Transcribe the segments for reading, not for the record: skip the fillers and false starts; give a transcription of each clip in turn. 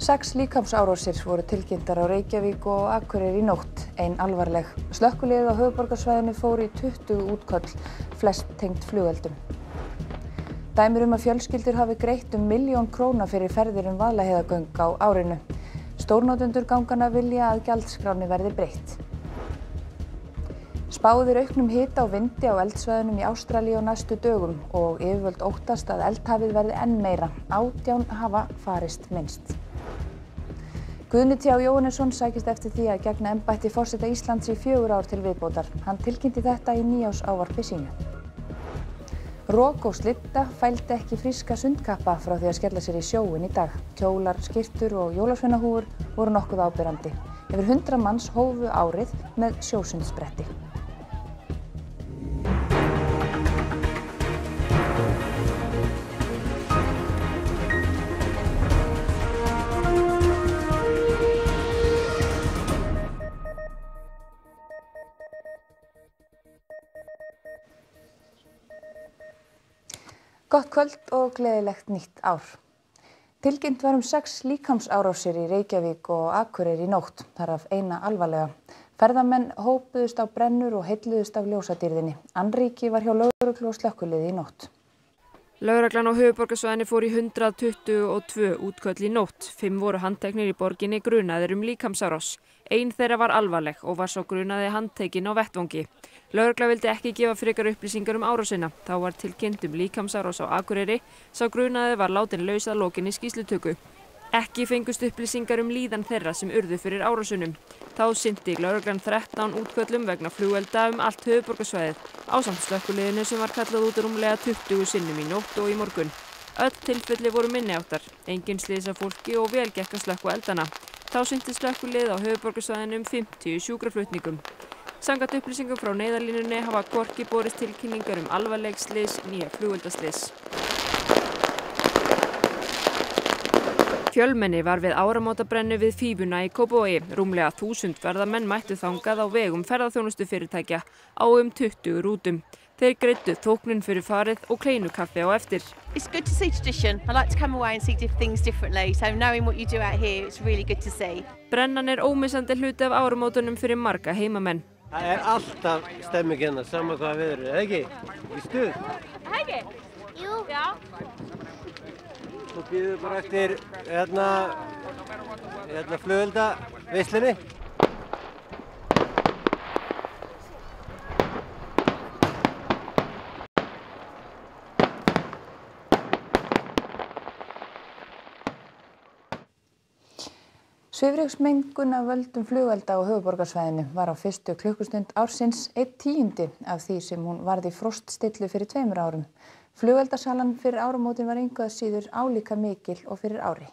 6 líkamsárásir voru tilkynntar á Reykjavík og Akureyri í nótt, ein alvarleg. Slökkviliðið á höfuðborgarsvæðinu fór í 20 útköll, flest tengt flugeldum. Dæmi að fjölskyldur hafi greitt £1 milljón fyrir ferðir Vaðlaheiðargöng á árinu. Stórnotendur ganganna vilja að gjaldskráni verði breytt. Spáð auknum hita og vindi á eldsvæðunum í Ástralíu á næstu dögum og yfirvöld óttast að eldhafið verði enn meira. 18 hafa farist minnst. Guðni T. Jóhannesson sækist eftir því að gegna embætti forseta Íslands í 4 ár til viðbótar. Hann tilkynnti þetta í nýársávarpi sínu. Rok og slydda fældi ekki fríska sundkappa frá því að skella sér í sjóinn í dag. Kjólar, skyrtur og jólasveinahúfur voru nokkuð áberandi. Yfir 100 manns hófu árið með sjósundsbretti. Gott kvöld og gleðilegt nýtt ár. Tilkynnt var 6 líkamsárásir í Reykjavík og Akureyri í nótt, þar af eina alvarlega. Ferðamenn hópuðust á brennur og heilluðust af ljósadýrðinni. Annríki var hjá lögreglu og slökkviliði í nótt. Lögreglan á höfuðborgarsvæðinu fór í 122 útköll í nótt. 5 voru handteknir í borginni grunaðir líkamsárás. Ein þeirra var alvarleg og var svo grunaði handtekinn á vettvangi. Lögregla vildi ekki gefa frekar upplýsingar árásina. Þá var tilkynnt líkamsárás á Akureyri. Sá grunaði var látinn laus að lokinni skýrslutöku. Ekki fengust upplýsingar líðan þeirra sem urðu fyrir árásunum. Þá sinnti lögreglan 13 útköllum vegna flugelda allt höfuðborgarsvæðið, ásamt slökkviliðinu sem var kallað út rúmlega 20 sinnum í nótt og í morgun. Öll tilfelli voru minniháttar, engin slys á fólki og vel gekk að slökkva eldana. Þá sinnti slökkvilið á höfuðborgarsvæðinu 50 sjúkraflutningum. Samkvæmt upplýsingum frá Neyðarlínunni hafa hvorki borist tilkynningar alvarleg slys né flugeldaslys. Fjölmenni var við áramótabrennu við Fífuna í Kópavogi. Rúmlega 1000 ferðamenn mættu þangað á vegum ferðaþjónustufyrirtækja á 20 rútum. Þeir greiddu þóknun fyrir farið og kleinukaffi á eftir. It's good to see tradition. I like to come away and see things differently. So knowing what you do out here, it's really good to see. Brennan ómissandi hluti af áramótunum fyrir marga heimamenn. Það alltaf stemming hérna, sama hvað við erum, eða ekki? Í stuð? Ekki? Jú. Já. Svo býðum við bara eftir flugeldaveisslunni. Svifryksmengun af völdum flugelda á höfuðborgarsvæðinu var á fyrstu klukkustund ársins 1/10 af því sem hún varð í froststillu fyrir 2 árum. Flugeldasalan fyrir áramótin var engu að síður álíka mikil og fyrir ári.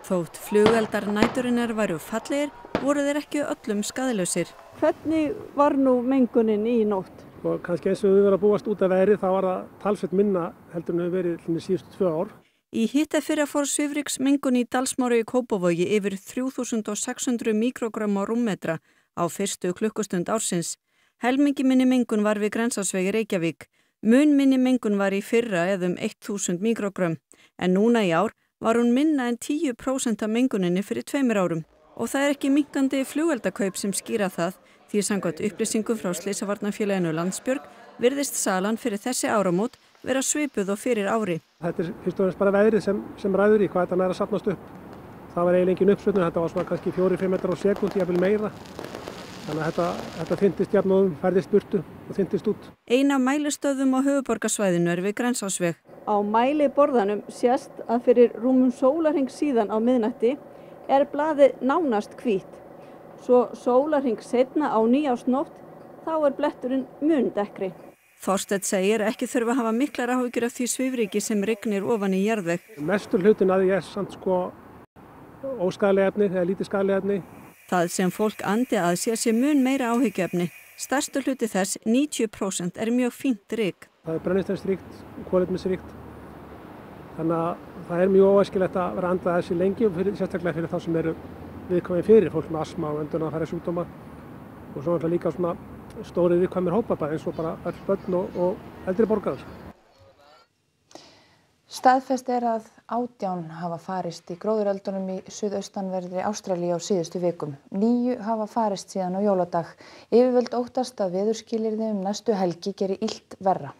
Þótt flugeldar næturinnar væru fallegir, voru þeir ekki öllum skaðlausir. Hvernig var nú mengunin í nótt? Og kannski eins og við verðum að búast út af veðri, þá var það talsvert minna heldur en hefur verið síðustu 2 ár. Í hittafyrra fór svifryksmengun í Dalsmári í Kópavogi yfir 3600 mikrogramm á rúmmetra á fyrstu klukkustund ársins. Helmingi minni mengun var við Grensásvegi Reykjavík. Mun minni mengun var í fyrra eða 1000 mikrogramm, en núna í ár var hún minna en 10% af menguninni fyrir 2 árum. Og það ekki minnkandi flugeldakaup sem skýra það, því samkvæmt upplýsingum frá Slysavarnafélaginu Landsbjörg virðist salan fyrir þessi áramót vera svipuð og fyrir ári. Þetta fyrst og fremst bara veðrið sem ræður í hvað þetta nær að safnast upp. Það var eiginlega engin uppsvötnun, þetta var svona kannski 4-5 metrar á sekúndu, jafnvel meira. Þannig að þetta þyntist jafnóðum, færðist burtu og þyntist út. Ein af mælistöðum á höfuðborgarsvæðinu við Grensásveg. Á mæliborðanum sést að fyrir rúmum sólarhring síðan á miðnætti blaðið nánast hvítt. Svo sólarhring seinna á nýársnótt, þá bletturinn mun dekkri. Þorsteinn segir ekki þurfa að hafa miklar áhyggjur af því svifryki sem rignir ofan í jarðveg. Mestur hlutin að því samt óskaðleg efni eða lítið skaðleg efni. Það sem fólk andi að sé mun meira áhyggjuefni. Stærstu hluti þess, 90%, mjög fínt ryk. Það brennisteinsríkt, kolefnisríkt. Þannig að það mjög óæskilegt að vera andað þessi lengi og sérstaklega fyrir þá sem eru viðkvæmir fyrir, fólk með astma og öndunarfæra sjúkdóma og svo líka svona stóri viðkvæmir hópar eins og bara öll börn og eldri borgarar. Staðfest að 18 hafa farist í gróðureldunum í suðaustanverðri Ástralíu á síðustu vikum. 9 hafa farist síðan á jóladag. Yfirvöld óttast að veðurskilyrði næstu helgi geri illt verra.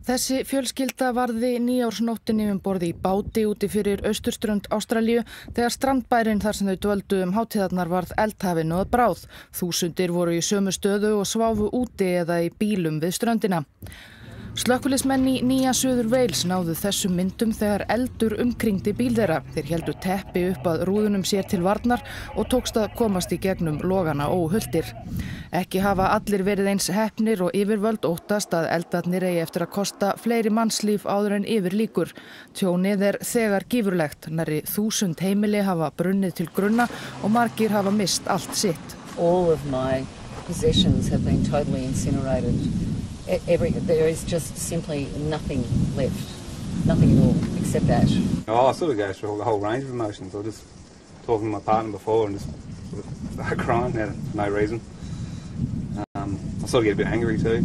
Þessi fjölskylda varði nýársnóttinni borði í báti úti fyrir austurströnd Ástralíu þegar strandbærinn þar sem þau dvöldu hátíðarnar varð eldhafinu að bráð. Þúsundir voru í sömu stöðu og sváfu úti eða í bílum við ströndina. Slökkviliðsmenn í Nýja Suður Wales náðu þessum myndum þegar eldur umkringdi bíl þeirra. Þeir héldu teppi upp að rúðunum sér til varnar og tókst að komast í gegnum logana óhultir. Ekki hafa allir verið eins heppnir og yfirvöld óttast að eldarnir eigi eftir að kosta fleiri mannslíf áður en yfir lýkur. Tjónið þegar gífurlegt. Nærri 1000 heimili hafa brunnið til grunna og margir hafa mist allt sitt. All of my possessions have been totally incinerated. There is just simply nothing left, nothing at all, except ash. I sort of go through a whole range of emotions. I was just talking to my partner before and just started crying out of no reason. I sort of get a bit angry too.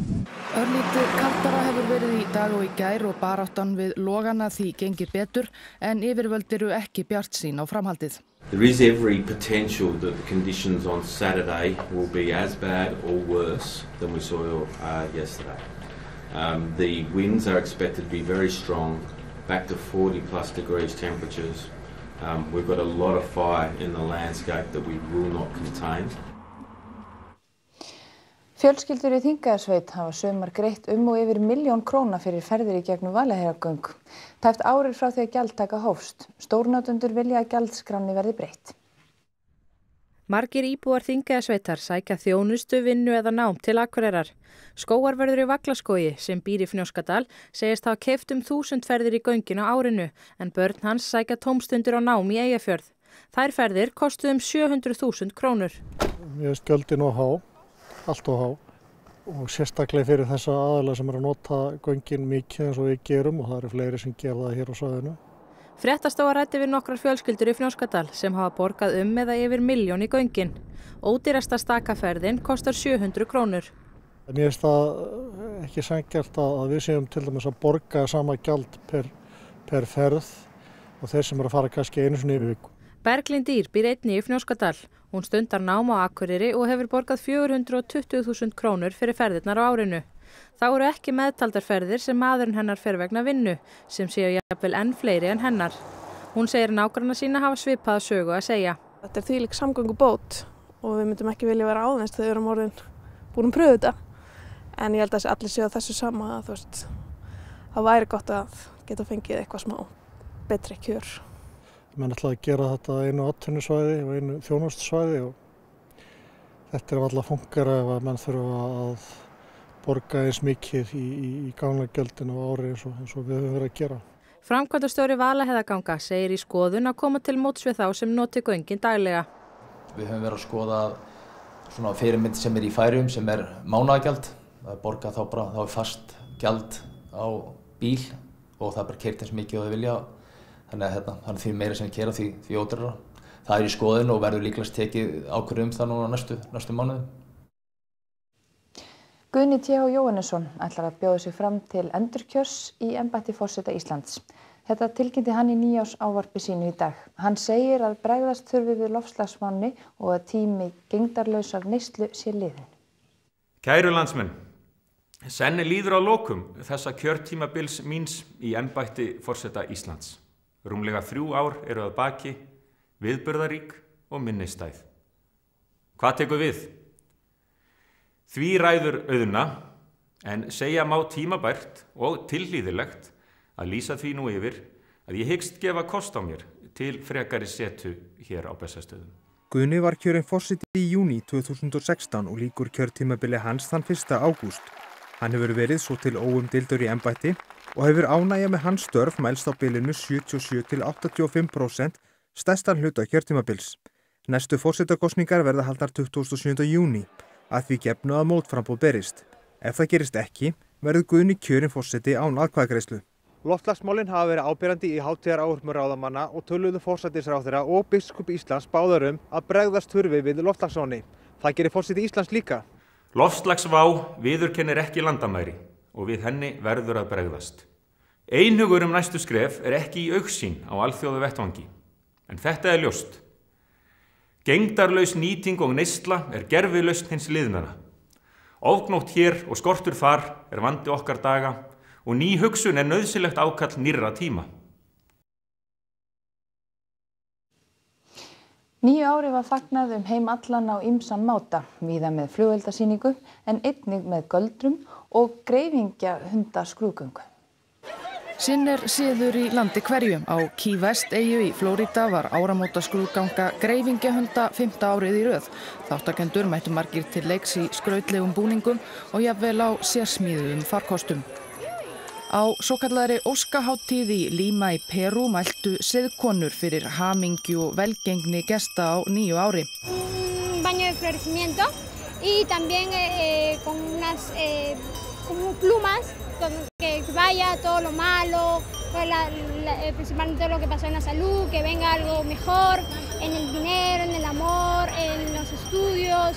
Örlítið kaldara hefur verið í dag og í gær og baráttan við logana því gengir betur en yfirvöld eru ekki bjartsýn á framhaldið. There is every potential that the conditions on Saturday will be as bad or worse than we saw yesterday. The winds are expected to be very strong, back to 40+ degrees temperatures. We've got a lot of fire in the landscape that we will not contain. Fjölskyldur í Þingeyjarsveit hafa sumar greitt og yfir £1 milljón fyrir ferðir í gegnum Vaðlaheiðargöng. Tæpt ár frá því að gjaldtaka hófst. Stórnotendur vilja að gjaldskránni verði breytt. Margir íbúar Þingeyjarsveitar sækja þjónustu, vinnu eða nám til Akureyrar. Skógarvörður í Vaglaskógi sem býr í Fnjóskadal segist hafa keypt 1000 ferðir í göngin á árinu en börn hans sækja tómstundir á nám í Eyjafjörð. Þær ferðir kostuðu 700.000 krónur. Mér finnst gjöldin of há. Allt og há og sérstaklega fyrir þessa aðalega sem að nota göngin mikið eins og við gerum og það eru fleiri sem gera það hér á svæðinu. Fréttastofa ræddi við nokkrar fjölskyldur í Fnjóskadal sem hafa borgað eða yfir £1 milljón í göngin. Ódýrasta stakaferðin kostar 700 krónur. Mér finnst það ekki sanngjarnt að við séum til dæmis að borga sama gjald per ferð og þeir sem eru að fara kannski einu sinni í viku. Berglind Ýr býr einnig í Fnjóskadal. Hún stundar nám á Akureyri og hefur borgað 420.000 krónur fyrir ferðirnar á árinu. Þá eru ekki meðtaldar ferðir sem maðurinn hennar fer vegna vinnu, sem séu jafnvel enn fleiri en hennar. Hún segir nágranna sína hafa svipaða sögu að segja. Þetta er þvílík samgöngubót og við myndum ekki vilja vera áðins þegar við erum orðin búin að pröfa þetta. En ég held að allir séu þessu sama að það væri gott að geta fengið eitthvað smá betri kjör. Menn ætlaði að gera þetta einu atvinnusvæði og einu þjónustusvæði og þetta er alltaf funkar ef að menn þurfa að borga eins mikið í gangagjöldin á ári eins og við höfum verið að gera. Framkvæmdastjóri Vaðlaheiðarganga segir í skoðun að koma til móts við þá sem noti göngin daglega. Við höfum verið að skoða svona fyrirmynd sem er í Færeyjum sem er mánaðargjald. Það er borgað þá er fast gjald á bíl og það er bara keyrt eins mikið og þau vilja. Þannig að því meira sem gera því ódýrara. Það er í skoðun og verður líklegast tekið ákvörðun það núna næstu mánuði. Guðni T. Jóhannesson ætlar að bjóða sig fram til endurkjörs í embætti forseta Íslands. Þetta tilkynnti hann í nýársávarpi sínu í dag. Hann segir að bregðast þurfi við loftslagsvánni og að tími gegndarlausar neyslu sé liðinn. Kæru landsmenn, senni líður á lokum þessa kjörtímabils míns í embætti forseta Íslands. Rúmlega 3 ár eru að baki, viðburðarík og minnistæð. Hvað tekur við? Því ræður auðna, en segja má tímabært og tilhlýðilegt að lýsa því nú yfir að ég hyggst gefa kost á mér til frekari setu hér á Bessastöðum. Guðni var kjörinn forseti í júní 2016 og lýkur kjörtímabili hans þann 1. ágúst. Hann hefur verið svo til óumdeildur í embætti og hefur ánægja með hans störf mælst á bilinu 77 til 85% stærstan hluta kjörtímabils. Næstu forsetakosningar verða haldnar 27. júní, að því gefnu að mótframboð berist. Ef það gerist ekki, verður Guðni kjörinn forseti án atkvæðagreiðslu. Loftslagsmálin hafa verið áberandi í hátíðaráherslum ráðamanna og töluðu forsætisráðherra og biskup Íslands báðar að bregðast þurfi við loftslagsvánni. Það gerir forseti Íslands líka. Loftslagsvá viðurkennir ekki landamæri og við henni verður að bregðast. Einhugur næstu skref ekki í augsýn á alþjóðavettvangi, en þetta ljóst. Gegndarlaus nýting og neysla gervilausn hins liðnara. Ofgnótt hér og skortur þar vandi okkar daga og ný hugsun nauðsynlegt ákall nýrra tíma. 9 ári var fagnað heim allan á ýmsan máta, víða með flugeldasýningu en einnig með göldrum og greifingja skrúðgöngu. Sinn siður í landi hverju. Á Key West eyju í Flórída var áramótaskrúðganga greifingjahunda 5. árið í röð. Þáttakendur mættu margir til leiks í skrautlegum búningum og jafnvel á sérsmíðuðum farkostum. Á svokallaðri óskahátíð í Lima í Perú mæltu siðkonur fyrir hamingju og velgengni gesta á 9 ári. Baño de florecimiento y también con unas como plumas que vaya todo lo malo, principalmente todo lo que pasó en la salud, que venga algo mejor en el dinero, en el amor, en los estudios,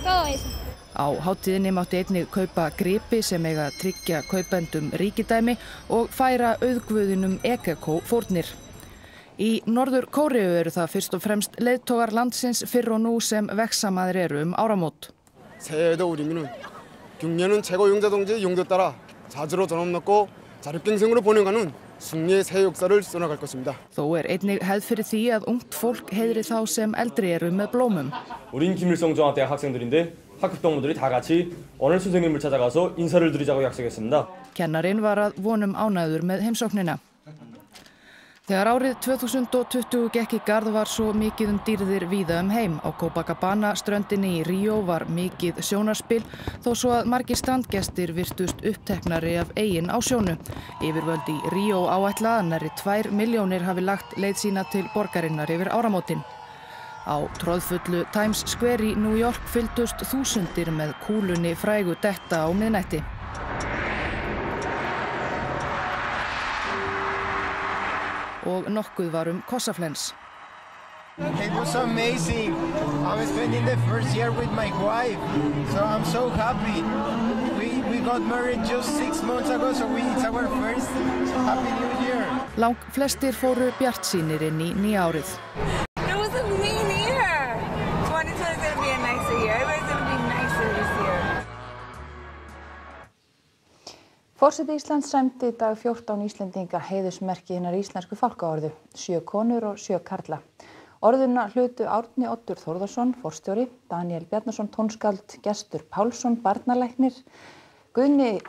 todo eso. Á hátíðinni mátti einnig kaupa gripi sem eiga tryggja kaupendum ríkidæmi og færa auðguðunum Ekeko fórnir. Í Norður Kóreu eru það fyrst og fremst leiðtogar landsins fyrr og nú sem vegsamaðir eru áramót. 새해에도 우리는 6년은 최고 용자동지의 용도 따라 자주로 전업 넣고 자립갱생으로 보내가는 승리의 새 역사를 써나갈 것입니다. Þó einnig hefð fyrir því að ungt fólk heiðri þá sem eldri eru með blómum. 우린 김일성 중앙대학 학생들인데 학급 동무들이 다 같이 오늘 선생님을 찾아가서 인사를 드리자고 약속했습니다. Kennarinn var að vonum ánægður með heimsóknina. Þegar árið 2020 gekk í garð var svo mikið dýrðir víða heim. Á Copacabana ströndinni í Ríó var mikið sjónarspil þó svo að margir strandgestir virtust uppteknari af eigin á sjónu. Yfirvöld í Ríó áætla að nærri 2 milljónir hafi lagt leið sína til borgarinnar yfir áramótin. Á troðfullu Times Square í New York fylgdust þúsundir með kúlunni frægu detta á miðnætti. Og nokkuð var kossaflens. It was amazing. I'm spending the first year with my wife, so I'm so happy. We got married just 6 months ago, so it's our first happy new year. Lang flestir fóru bjartsýnir inn í nýja árið. It wasn't me neither. 2020 is going to be a nicer year. Everybody's going to be nicer this year. Forseti Íslands sæmdi í dag 14 Íslendinga heiðursmerki hinnar íslensku fálkaorðu, 7 konur og 7 karla. Orðuna hlutu Árni Oddur Þórðarson, forstjóri, Daníel Bjarnason, tónskáld, Gestur Pálsson, barnalæknir, Guðni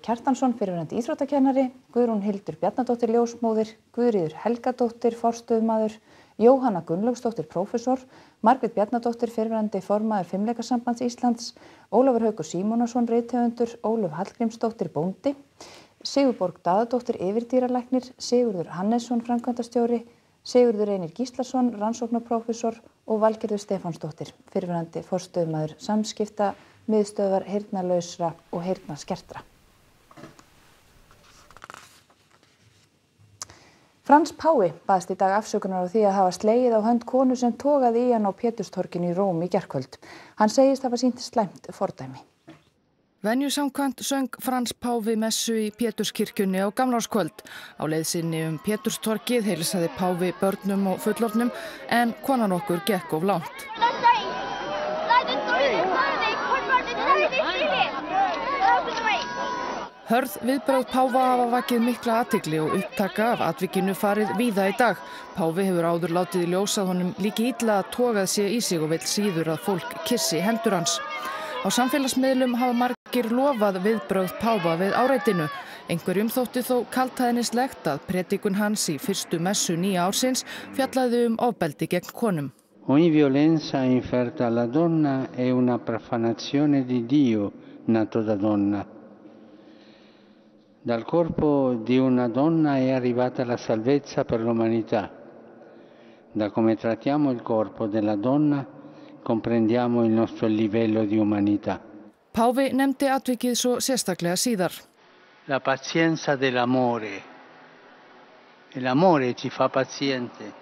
Kjartansson, fyrrverandi íþróttakennari, Guðrún Hildur Bjarnadóttir, ljósmóðir, Guðríður Helgadóttir, forstöðumaður, Jóhanna Gunnlaugsdóttir, prófessor, Margrét Bjarnadóttir, fyrrverandi formaður Fimleikasambands Íslands, Ólafur Haukur Símonarson, rithöfundur, Ólöf Hallgrímsdóttir, bóndi, Sigurborg Daðadóttir, yfirdýralæknir, Sigurður Hannesson, framkvæmdastjóri, Sigurður Reynir Gíslason, rannsóknarprófessor og Valgerður Stefánsdóttir, fyrrverandi forstöðumaður samskipta miðstöðvar heyrnarlausra og heyrnarskertra. Frans Páfi baðst í dag afsökunar á því að hafa slegið á hönd konu sem togaði í hann á Péturstorginu í Róm í gærkvöld. Hann segist hafa sýnt slæmt fordæmi. Venju samkvæmt söng Frans Páfi messu í Péturskirkjunni á gamlárskvöld. Á leið sinni Péturstorgið heilsaði Páfi börnum og fullorðnum en konan okkur gekk of langt. Hörð viðbrögð Páfa hafa vakið mikla athygli og upptaka af atvikinu farið víða í dag. Páfi hefur áður látið í ljós að honum líki illa að togað sé í sig og vill síður að fólk kissi hendur hans. Á samfélagsmiðlum hafa margir lofað viðbrögð Páfa við áreitinu. Einhverjum þótti þó kaldhæðnislegt að predikun hans í fyrstu messu nýja ársins fjallaði ofbeldi gegn konum. Ogni violenza inferta alla donna è una profanazione di Dio nato da donna. Dal corpo di una donna è arrivata la salvezza per l'umanità. Da come trattiamo il corpo della donna comprendiamo il nostro livello di umanità. Páfi nefndi atvikið svo sérstaklega síðar. La pazienza dell'amore. E l'amore ci fa paziente.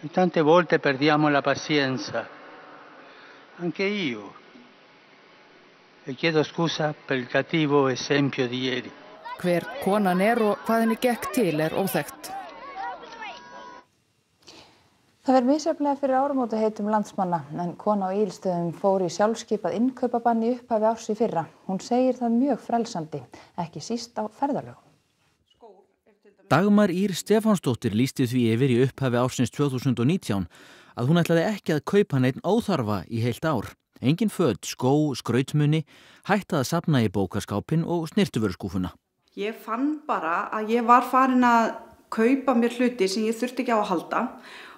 E tante volte perdiamo la pazienza. Anche io. E chiedo scusa per il cattivo esempio di ieri. Hver konan og hvað henni gekk til óþekkt. Það verður misjafnlega fyrir áramótaheitum landsmanna en kona á Egilsstöðum fór í sjálfskipað innkaupabann í upphafi árs í fyrra. Hún segir það mjög frelsandi, ekki síst á ferðalögum. Dagmar Ýr Stefánsdóttir lýsti því yfir í upphafi ársins 2019 að hún ætlaði ekki að kaupa neinn óþarfa í heilt ár. Engin föt, skó, skrautmuni, hætta að safna í bókaskápinn og snyrtivöruskúfuna. Ég fann bara að ég var farin að kaupa mér hluti sem ég þurfti ekki á að halda.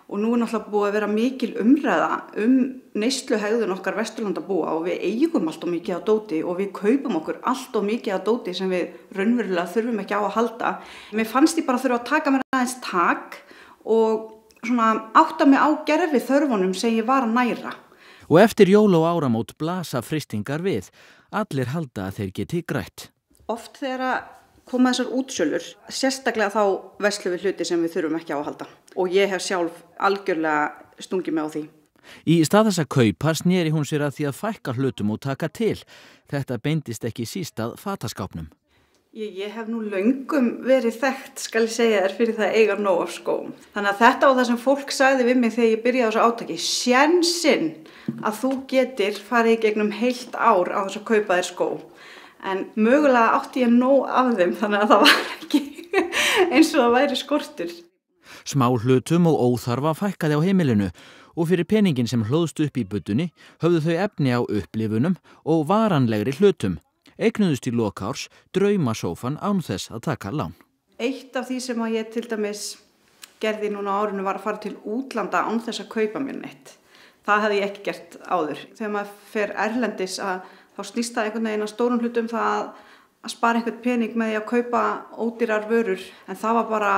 Og nú náttúrulega búið að vera mikil umræða neysluhegðun okkar Vesturlandabúa og við eigum allt of mikið á dóti og við kaupum okkur allt of mikið á dóti sem við raunverulega þurfum ekki á að halda. Mér fannst ég bara þurfa að taka mér aðeins tak og svona átta mig á gerfi þörfunum sem ég var að næra. Og eftir jól og áramót blasa frystingar við. Allir halda að þeir geti grætt. Oft þegar koma þessar útsölur, sérstaklega þá verslu við hluti sem við þurfum ekki á að halda. Og ég hef sjálf algjörlega stungið mig á því. Í stað þess að kaupa sneri hún sér að því að fækka hlutum og taka til. Þetta beindist ekki síst að fataskápnum. Ég hef nú löngum verið þekkt, skal ég segja þér, fyrir það að eiga nóg af skóm. Þannig að þetta og það sem fólk sagði við mig þegar ég byrjaði á þessu átaki, sénsinn að þú getur farið í gegnum heilt ár á þess að kaupa þér skó. En mögulega átti ég nóg af þeim þannig að það var ekki eins og það væri skortur. Smá hlutum og óþarfa fækkaði á heimilinu og fyrir peningin sem hlóðst upp í buddunni höfðu þau efni á upplifunum og varanlegri hlutum. Eignuðust í lok árs draumasófan án þess að taka lán. Eitt af því sem að ég til dæmis gerði núna á árinu var að fara til útlanda án þess að kaupa mér neitt. Það hefði ég ekki gert áður. Þegar maður fer erlendis þá snýst það einhvern veginn að stórum hlutum það að spara einhvern pening með því að kaupa ódýrar vörur. En það var bara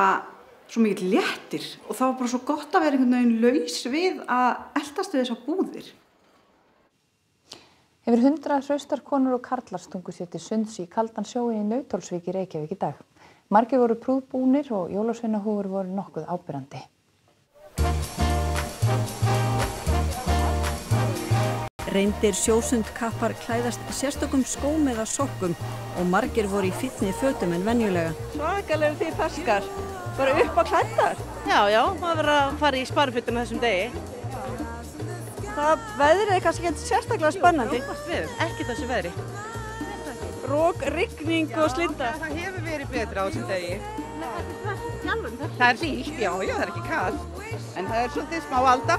svo mikið léttir og það var bara svo gott að vera einhvern veginn laus við að eltast við þessar búðir. Yfir 100 hraustar konur og karlar stungu sér til sunds í kaldan sjóinn í Nauthólsvík í Reykjavík í dag. Margir voru prúðbúnir og jólasveinahúfur voru nokkuð áberandi. Reyndir sjósundkappar klæðast sérstökum skóm eða sokkum og margir voru í fínni fötum en venjulega. Svakalega því ferskar, bara upp á klæddar. Já, maður verður að fara í sparifötum þessum degi. Það veðrið er kannski ekki sérstaklega spennandi. Ekki þessu veðri. Rók, rigning og slinda. Það hefur verið betra á þessum degi. Það er hlýtt, já, það er ekki kalt. En það er svolítið smá alda.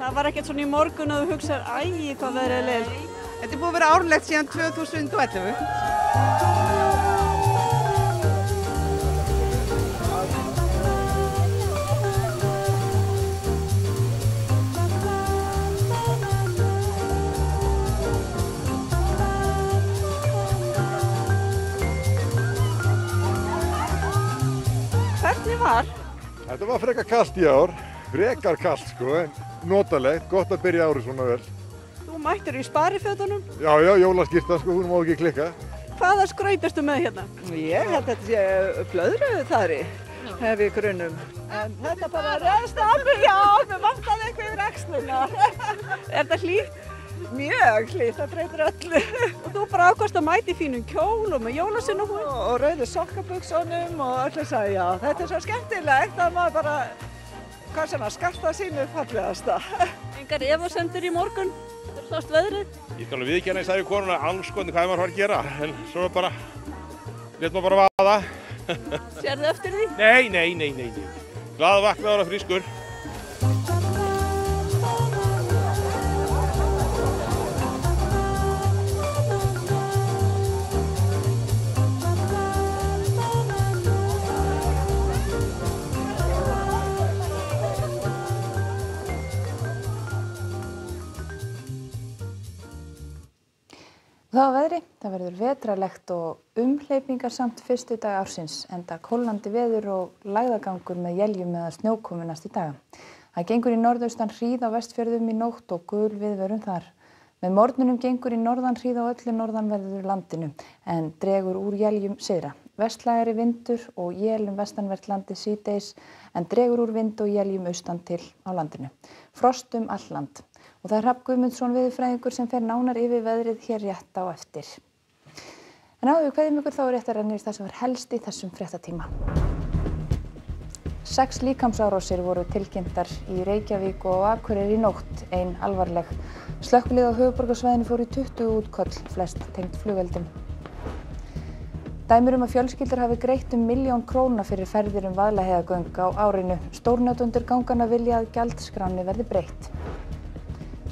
Það var ekkert svona í morgun að þú hugsaðir, æ, hvað veðrið er leiðilegt. Þetta er búið að vera árlegt síðan 2011. Hvernig var? Þetta var frekar kalt í ár, frekar kalt sko, en notalegt, gott að byrja árið svona vel. Þú mættir í sparifötunum? Já, jólaskýrta sko, hún má ekki klikka. Hvaða skraut ertu með hérna? Ég held að þetta sé blöðruþari, hef ég grunum. En þetta bara reðst af mig, já, mér vantaði eitthvað yfir axluna. Er þetta hlýtt? Mjög hlýtt, það breytir öllu. Og þú bara ákvæmst að mæti fínum kjól og með jólasveinahúfu? Og rauðu sokkabuxunum og öllu sagði, já, þetta er svo skemmtilegt að maður bara, hvað sem að skarta sínu fallegasta. Engar efasemdir í morgun, þú sást veðrið? Ég skal alveg viðurkenna, ég sagði konuna anskoðandi hvað maður var að gera, en svo bara, lét maður bara vaða. Sérðu eftir því? Nei. Glaðvaknaður og frískur. Það var veðri, það verður vetrarlegt og umhleypingarsamt fyrstu dag ársins, enda kólnandi veður og lægðagangur með éljum eða snjókomu næstu daga. Það gengur í norðaustan hríð á Vestfjörðum í nótt og gul viðvörun þar. Með morgnunum gengur í norðan hríð á öllu norðanverðu landinu, en dregur úr éljum syðra. Vestlægari vindur og él vestanvert landið síðdegis, en dregur úr vind og éljum austan til á landinu. Frost all land. Og það er Hrafn Guðmundsson veðurfræðingur sem fer nánar yfir veðrið hér rétt á eftir. En áður við kveðjum ykkur þá rétt að renna yfir það sem var helst í þessum fréttatíma. 6 líkamsárásir voru tilkynntar í Reykjavík og á Akureyri í nótt, ein alvarleg. Slökkvilið á höfuðborgarsvæðinu fór í 20 útköll, flest tengt flugeldum. Dæmir að fjölskyldur hafi greitt 1 milljón króna fyrir ferðir Vaðlaheiðargöng á árinu. Stórnotendur ganganna vilja að gjaldskránni verði breytt.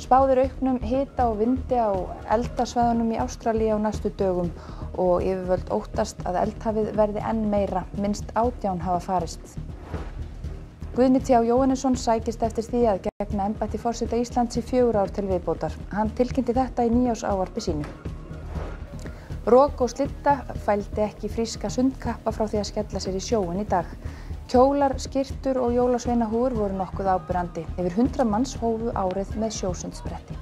Spáð auknum hita og vindi á eldasvæðunum í Ástralíu á næstu dögum og yfirvöld óttast að eldhafið verði enn meira, minnst 18 hafa farist. Guðni T. Jóhannesson sækist eftir því að gegna embætti forseta Íslands í 4 ár til viðbótar. Hann tilkynnti þetta í nýársávarpi sínu. Rok og slitta fældi ekki fríska sundkappa frá því að skella sér í sjóinn í dag. Kjólar, skyrtur og jólasveinahúfur voru nokkuð áberandi. Yfir 100 manns hófu árið með sjósundsbretti.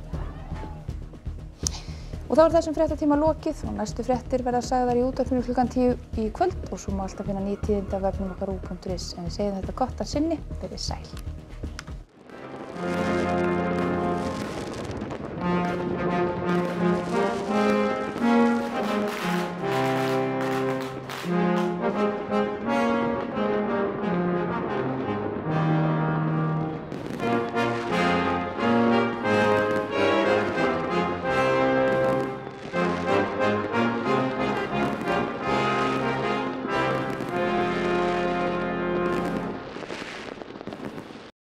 Og þá þessum fréttatíma lokið og næstu fréttir verða sagðar í útvarpinu klukkan 10 í kvöld og svo má alltaf finna ný tíðindi á vefnum okkar ru.is. En við segjum þetta gott að sinni, verið sæl.